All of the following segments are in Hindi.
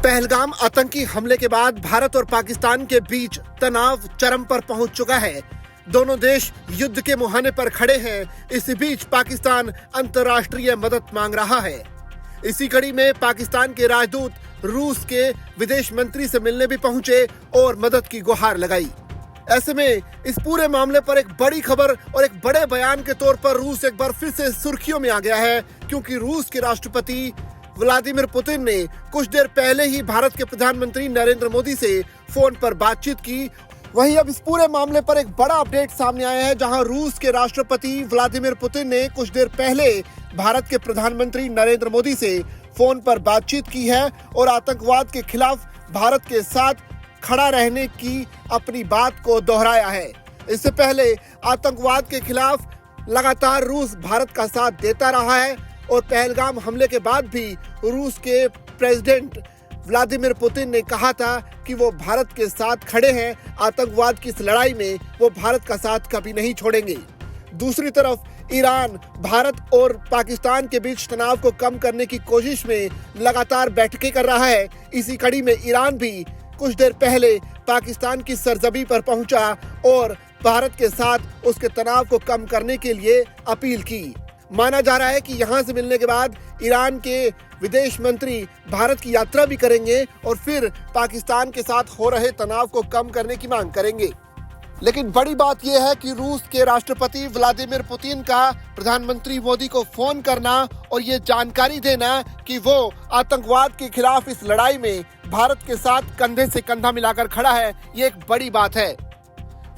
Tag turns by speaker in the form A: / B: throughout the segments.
A: पहलगाम आतंकी हमले के बाद भारत और पाकिस्तान के बीच तनाव चरम पर पहुंच चुका है। दोनों देश युद्ध के मुहाने पर खड़े हैं। इसी बीच पाकिस्तान अंतर्राष्ट्रीय मदद मांग रहा है। इसी कड़ी में पाकिस्तान के राजदूत रूस के विदेश मंत्री से मिलने भी पहुंचे और मदद की गुहार लगाई। ऐसे में इस पूरे मामले पर एक बड़ी खबर और एक बड़े बयान के तौर पर रूस एक बार फिर से सुर्खियों में आ गया है, क्योंकि रूस के राष्ट्रपति व्लादिमीर पुतिन ने कुछ देर पहले ही भारत के प्रधानमंत्री नरेंद्र मोदी से फोन पर बातचीत की। वहीं अब इस पूरे मामले पर एक बड़ा अपडेट सामने आया है, जहां रूस के राष्ट्रपति व्लादिमीर पुतिन ने कुछ देर पहले भारत के प्रधानमंत्री नरेंद्र मोदी से फोन पर बातचीत की है और आतंकवाद के खिलाफ भारत के साथ खड़ा रहने की अपनी बात को दोहराया है। इससे पहले आतंकवाद के खिलाफ लगातार रूस भारत का साथ देता रहा है और पहलगाम हमले के बाद भी रूस के प्रेसिडेंट व्लादिमीर पुतिन ने कहा था कि वो भारत के साथ खड़े हैं। आतंकवाद की इस लड़ाई में वो भारत का साथ कभी नहीं छोड़ेंगे। दूसरी तरफ ईरान भारत और पाकिस्तान के बीच तनाव को कम करने की कोशिश में लगातार बैठकें कर रहा है। इसी कड़ी में ईरान भी कुछ देर पहले पाकिस्तान की सरजमी पर पहुंचा और भारत के साथ उसके तनाव को कम करने के लिए अपील की। माना जा रहा है कि यहां से मिलने के बाद ईरान के विदेश मंत्री भारत की यात्रा भी करेंगे और फिर पाकिस्तान के साथ हो रहे तनाव को कम करने की मांग करेंगे। लेकिन बड़ी बात यह है कि रूस के राष्ट्रपति व्लादिमीर पुतिन का प्रधानमंत्री मोदी को फोन करना और ये जानकारी देना कि वो आतंकवाद के खिलाफ इस लड़ाई में भारत के साथ कंधे से कंधा मिलाकर खड़ा है, ये एक बड़ी बात है।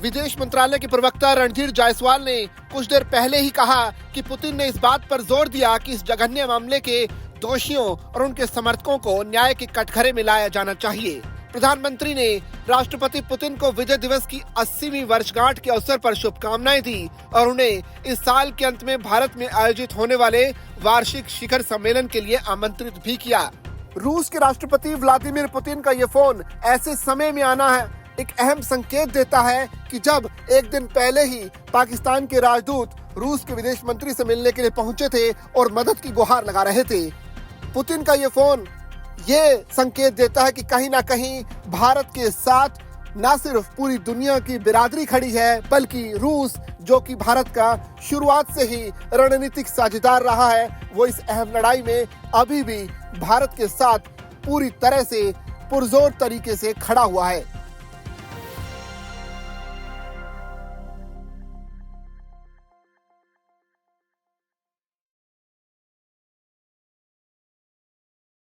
A: विदेश मंत्रालय के प्रवक्ता रणधीर जायसवाल ने कुछ देर पहले ही कहा कि पुतिन ने इस बात पर जोर दिया कि इस जघन्य मामले के दोषियों और उनके समर्थकों को न्याय के कटघरे में लाया जाना चाहिए। प्रधानमंत्री ने राष्ट्रपति पुतिन को विजय दिवस की 80वीं वर्षगांठ के अवसर पर शुभकामनाएं दी और उन्हें इस साल के अंत में भारत में आयोजित होने वाले वार्षिक शिखर सम्मेलन के लिए आमंत्रित भी किया। रूस के राष्ट्रपति व्लादिमीर पुतिन का ये फोन ऐसे समय में आना है एक अहम संकेत देता है कि जब एक दिन पहले ही पाकिस्तान के राजदूत रूस के विदेश मंत्री से मिलने के लिए पहुंचे थे और मदद की गुहार लगा रहे थे। पुतिन का ये फोन ये संकेत देता है कि कहीं ना कहीं भारत के साथ न सिर्फ पूरी दुनिया की बिरादरी खड़ी है, बल्कि रूस जो कि भारत का शुरुआत से ही रणनीतिक साझेदार रहा है, वो इस अहम लड़ाई में अभी भी भारत के साथ पूरी तरह से पुरजोर तरीके से खड़ा हुआ है।